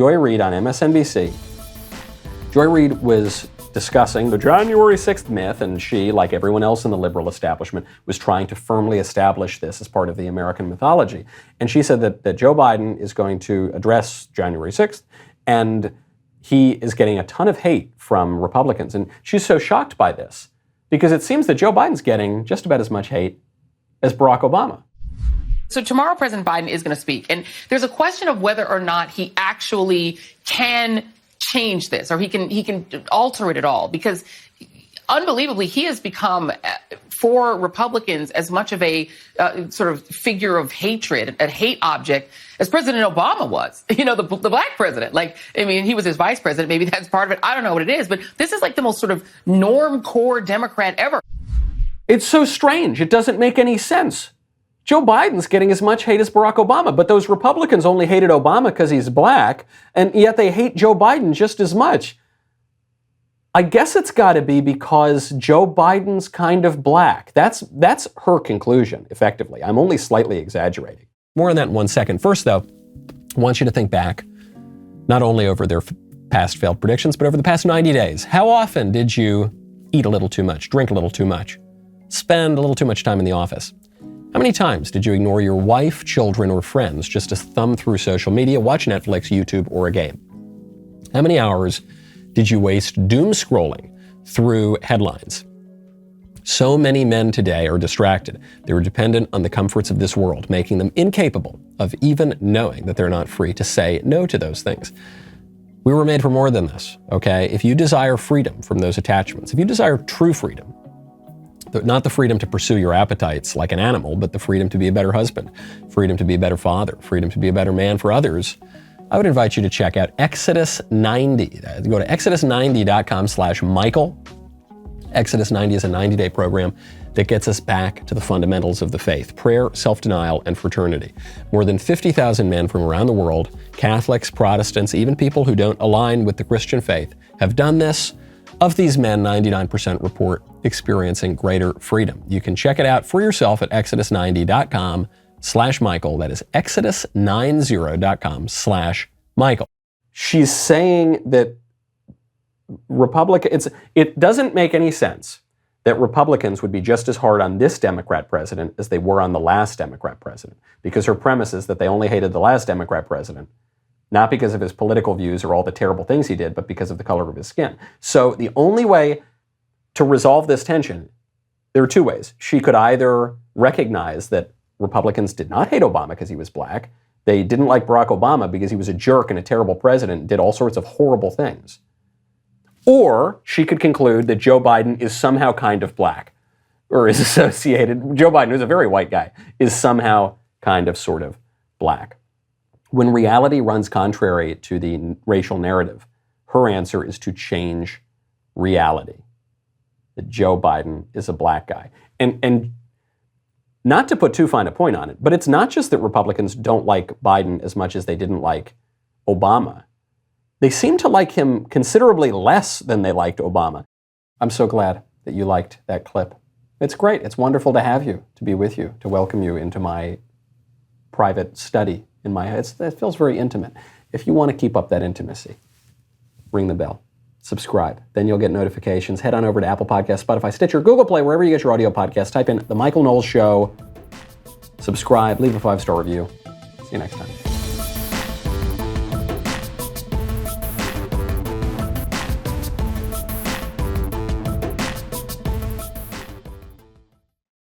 Joy Reid on MSNBC. Joy Reid was discussing the January 6th myth, and she, like everyone else in the liberal establishment, was trying to firmly establish this as part of the American mythology. And she said that Joe Biden is going to address January 6th, and he is getting a ton of hate from Republicans. And she's so shocked by this because it seems that Joe Biden's getting just about as much hate as Barack Obama. So tomorrow, President Biden is going to speak, and there's a question of whether or not he actually can change this, or he can alter it at all, because unbelievably, he has become, for Republicans, as much of a sort of figure of hatred, a hate object, as President Obama was. You know, the black president. Like, I mean, he was his vice president. Maybe that's part of it. I don't know what it is, but this is like the most sort of norm-core Democrat ever. It's so strange. It doesn't make any sense. Joe Biden's getting as much hate as Barack Obama, but those Republicans only hated Obama because he's black, and yet they hate Joe Biden just as much. I guess it's got to be because Joe Biden's kind of black. That's her conclusion, effectively. I'm only slightly exaggerating. More on that in 1 second. First, though, I want you to think back, not only over their past failed predictions, but over the past 90 days. How often did you eat a little too much, drink a little too much, spend a little too much time in the office? How many times did you ignore your wife, children, or friends just to thumb through social media, watch Netflix, YouTube, or a game? How many hours did you waste doom scrolling through headlines? So many men today are distracted. They are dependent on the comforts of this world, making them incapable of even knowing that they're not free to say no to those things. We were made for more than this, okay? If you desire freedom from those attachments, if you desire true freedom, not the freedom to pursue your appetites like an animal, but the freedom to be a better husband, freedom to be a better father, freedom to be a better man for others, I would invite you to check out Exodus 90. Go to exodus90.com/Michael. Exodus 90 is a 90-day program that gets us back to the fundamentals of the faith: prayer, self-denial, and fraternity. More than 50,000 men from around the world, Catholics, Protestants, even people who don't align with the Christian faith, have done this. Of these men, 99% report experiencing greater freedom. You can check it out for yourself at exodus90.com/Michael. That is exodus90.com/Michael. She's saying that it doesn't make any sense that Republicans would be just as hard on this Democrat president as they were on the last Democrat president, because her premise is that they only hated the last Democrat president, not because of his political views or all the terrible things he did, but because of the color of his skin. So the only way to resolve this tension, there are two ways. She could either recognize that Republicans did not hate Obama because he was black. They didn't like Barack Obama because he was a jerk and a terrible president and did all sorts of horrible things. Or she could conclude that Joe Biden is somehow kind of black, or is associated, Joe Biden, who's a very white guy, is somehow kind of sort of black. When reality runs contrary to the racial narrative, her answer is to change reality. That Joe Biden is a black guy. And not to put too fine a point on it, but it's not just that Republicans don't like Biden as much as they didn't like Obama. They seem to like him considerably less than they liked Obama. I'm so glad that you liked that clip. It's great. It's wonderful to have you, to be with you, to welcome you into my private study. It feels very intimate. If you want to keep up that intimacy, ring the bell, subscribe. Then you'll get notifications. Head on over to Apple Podcasts, Spotify, Stitcher, Google Play, wherever you get your audio podcasts. Type in The Michael Knowles Show. Subscribe. Leave a 5-star review. See you next time.